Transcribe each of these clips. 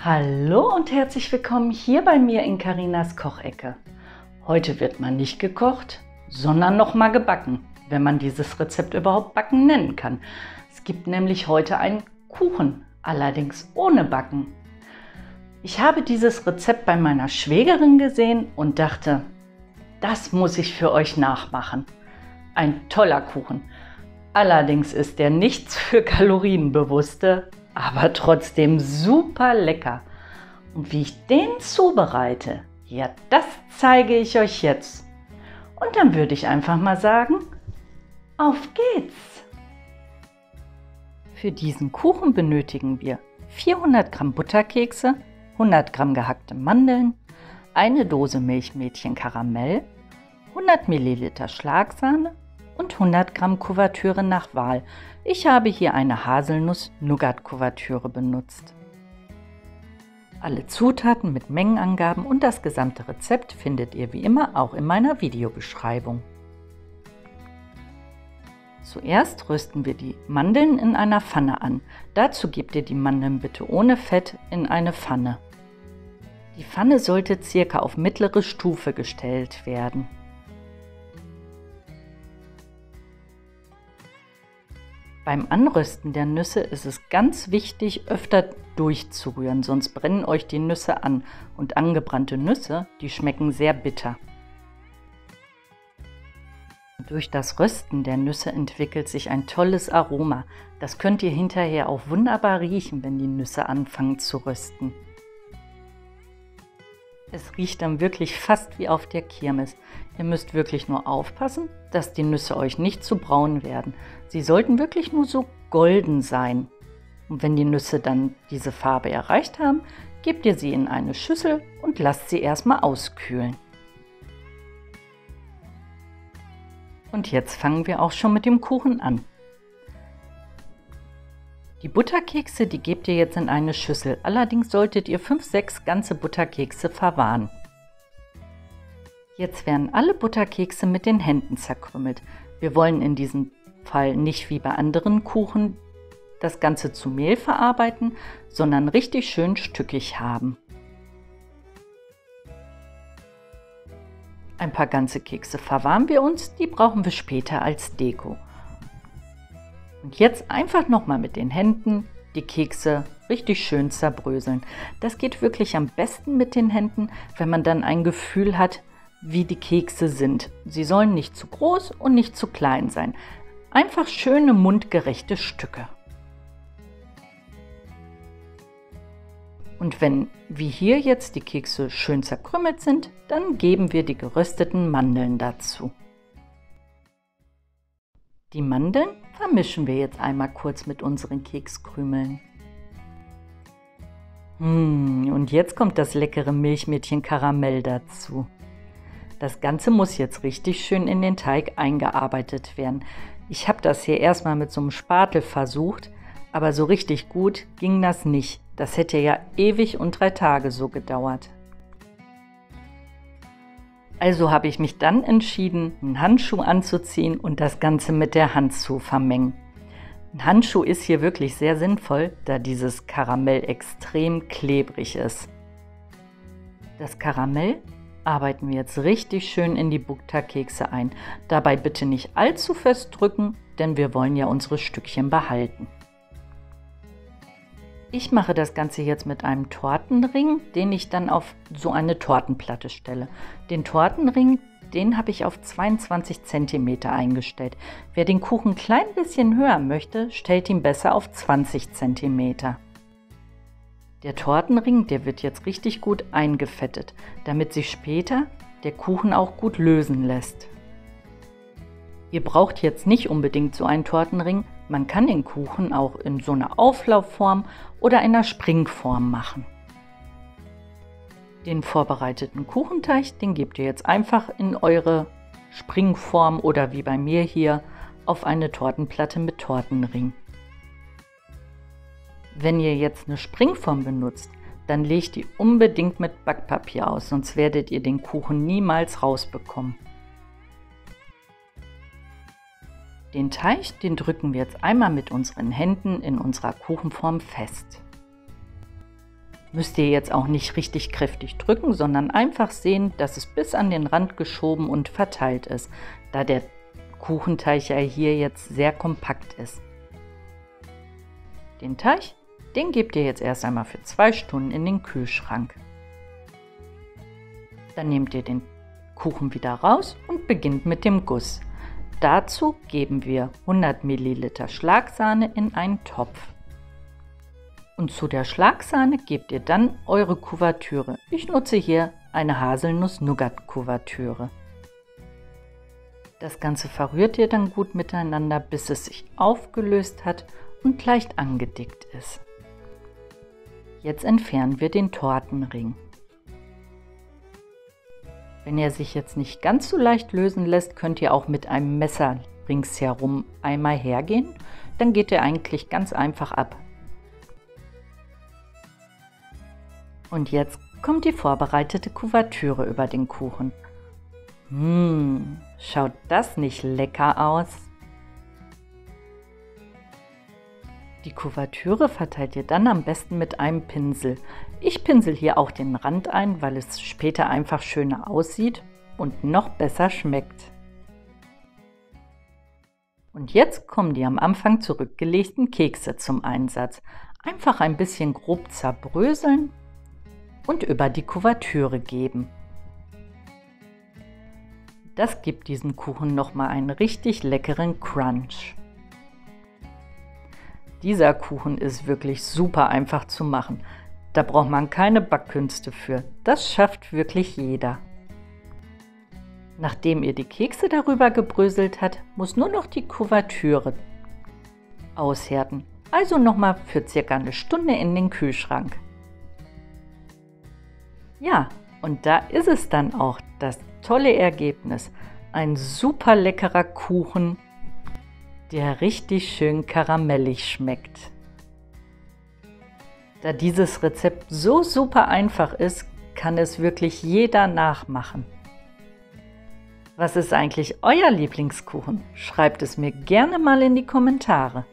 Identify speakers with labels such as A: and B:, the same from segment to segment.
A: Hallo und herzlich willkommen hier bei mir in Carinas Kochecke. Heute wird mal nicht gekocht, sondern noch mal gebacken, wenn man dieses Rezept überhaupt Backen nennen kann. Es gibt nämlich heute einen Kuchen, allerdings ohne Backen. Ich habe dieses Rezept bei meiner Schwägerin gesehen und dachte, das muss ich für euch nachmachen. Ein toller Kuchen. Allerdings ist er nichts für Kalorienbewusste, aber trotzdem super lecker. Und wie ich den zubereite, ja, das zeige ich euch jetzt. Und dann würde ich einfach mal sagen, auf geht's! Für diesen Kuchen benötigen wir 400 Gramm Butterkekse, 100 Gramm gehackte Mandeln, eine Dose Milchmädchen Karamell, 100 Milliliter Schlagsahne und 100 Gramm Kuvertüre nach Wahl. Ich habe hier eine Haselnuss-Nougat-Kuvertüre benutzt. Alle Zutaten mit Mengenangaben und das gesamte Rezept findet ihr wie immer auch in meiner Videobeschreibung. Zuerst rösten wir die Mandeln in einer Pfanne an. Dazu gebt ihr die Mandeln bitte ohne Fett in eine Pfanne. Die Pfanne sollte circa auf mittlere Stufe gestellt werden. Beim Anrösten der Nüsse ist es ganz wichtig, öfter durchzurühren, sonst brennen euch die Nüsse an und angebrannte Nüsse, die schmecken sehr bitter. Durch das Rösten der Nüsse entwickelt sich ein tolles Aroma. Das könnt ihr hinterher auch wunderbar riechen, wenn die Nüsse anfangen zu rösten. Es riecht dann wirklich fast wie auf der Kirmes. Ihr müsst wirklich nur aufpassen, dass die Nüsse euch nicht zu braun werden. Sie sollten wirklich nur so golden sein. Und wenn die Nüsse dann diese Farbe erreicht haben, gebt ihr sie in eine Schüssel und lasst sie erstmal auskühlen. Und jetzt fangen wir auch schon mit dem Kuchen an. Die Butterkekse, die gebt ihr jetzt in eine Schüssel. Allerdings solltet ihr 5-6 ganze Butterkekse verwahren. Jetzt werden alle Butterkekse mit den Händen zerkrümmelt. Wir wollen in diesem Fall nicht wie bei anderen Kuchen das Ganze zu Mehl verarbeiten, sondern richtig schön stückig haben. Ein paar ganze Kekse verwahren wir uns, die brauchen wir später als Deko. Und jetzt einfach nochmal mit den Händen die Kekse richtig schön zerbröseln. Das geht wirklich am besten mit den Händen, wenn man dann ein Gefühl hat, wie die Kekse sind. Sie sollen nicht zu groß und nicht zu klein sein. Einfach schöne mundgerechte Stücke. Und wenn wie hier jetzt die Kekse schön zerkrümmelt sind, dann geben wir die gerösteten Mandeln dazu. Die Mandeln vermischen wir jetzt einmal kurz mit unseren Kekskrümeln. Und jetzt kommt das leckere Milchmädchen Karamell dazu. Das Ganze muss jetzt richtig schön in den Teig eingearbeitet werden. Ich habe das hier erstmal mit so einem Spatel versucht, aber so richtig gut ging das nicht. Das hätte ja ewig und 3 Tage so gedauert. Also habe ich mich dann entschieden, einen Handschuh anzuziehen und das Ganze mit der Hand zu vermengen. Ein Handschuh ist hier wirklich sehr sinnvoll, da dieses Karamell extrem klebrig ist. Das Karamell arbeiten wir jetzt richtig schön in die Butterkekse ein. Dabei bitte nicht allzu fest drücken, denn wir wollen ja unsere Stückchen behalten. Ich mache das Ganze jetzt mit einem Tortenring, den ich dann auf so eine Tortenplatte stelle. Den Tortenring, den habe ich auf 22 cm eingestellt. Wer den Kuchen ein klein bisschen höher möchte, stellt ihn besser auf 20 cm. Der Tortenring, der wird jetzt richtig gut eingefettet, damit sich später der Kuchen auch gut lösen lässt. Ihr braucht jetzt nicht unbedingt so einen Tortenring, man kann den Kuchen auch in so einer Auflaufform oder in einer Springform machen. Den vorbereiteten Kuchenteig, den gebt ihr jetzt einfach in eure Springform oder wie bei mir hier auf eine Tortenplatte mit Tortenring. Wenn ihr jetzt eine Springform benutzt, dann legt die unbedingt mit Backpapier aus, sonst werdet ihr den Kuchen niemals rausbekommen. Den Teig, den drücken wir jetzt einmal mit unseren Händen in unserer Kuchenform fest. Müsst ihr jetzt auch nicht richtig kräftig drücken, sondern einfach sehen, dass es bis an den Rand geschoben und verteilt ist, da der Kuchenteig ja hier jetzt sehr kompakt ist. Den Teig, den gebt ihr jetzt erst einmal für 2 Stunden in den Kühlschrank. Dann nehmt ihr den Kuchen wieder raus und beginnt mit dem Guss. Dazu geben wir 100 ml Schlagsahne in einen Topf. Und zu der Schlagsahne gebt ihr dann eure Kuvertüre. Ich nutze hier eine Haselnuss-Nougat-Kuvertüre. Das Ganze verrührt ihr dann gut miteinander, bis es sich aufgelöst hat und leicht angedickt ist. Jetzt entfernen wir den Tortenring. Wenn er sich jetzt nicht ganz so leicht lösen lässt, könnt ihr auch mit einem Messer ringsherum einmal hergehen. Dann geht er eigentlich ganz einfach ab. Und jetzt kommt die vorbereitete Kuvertüre über den Kuchen. Schaut das nicht lecker aus? Die Kuvertüre verteilt ihr dann am besten mit einem Pinsel. Ich pinsel hier auch den Rand ein, weil es später einfach schöner aussieht und noch besser schmeckt. Und jetzt kommen die am Anfang zurückgelegten Kekse zum Einsatz. Einfach ein bisschen grob zerbröseln und über die Kuvertüre geben. Das gibt diesem Kuchen nochmal einen richtig leckeren Crunch. Dieser Kuchen ist wirklich super einfach zu machen. Da braucht man keine Backkünste für. Das schafft wirklich jeder. Nachdem ihr die Kekse darüber gebröselt habt, muss nur noch die Kuvertüre aushärten. Also nochmal für circa eine Stunde in den Kühlschrank. Ja, und da ist es dann auch, das tolle Ergebnis. Ein super leckerer Kuchen, der richtig schön karamellig schmeckt. Da dieses Rezept so super einfach ist, kann es wirklich jeder nachmachen. Was ist eigentlich euer Lieblingskuchen? Schreibt es mir gerne mal in die Kommentare.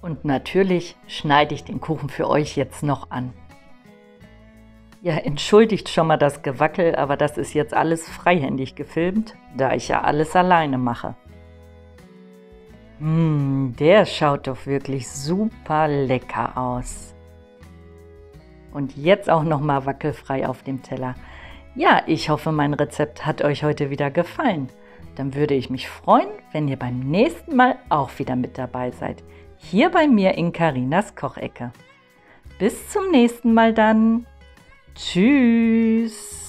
A: Und natürlich schneide ich den Kuchen für euch jetzt noch an. Ja, entschuldigt schon mal das Gewackel, aber das ist jetzt alles freihändig gefilmt, da ich ja alles alleine mache. Der schaut doch wirklich super lecker aus. Und jetzt auch noch mal wackelfrei auf dem Teller. Ja, ich hoffe, mein Rezept hat euch heute wieder gefallen. Dann würde ich mich freuen, wenn ihr beim nächsten Mal auch wieder mit dabei seid. Hier bei mir in Carinas Kochecke. Bis zum nächsten Mal dann. Tschüss!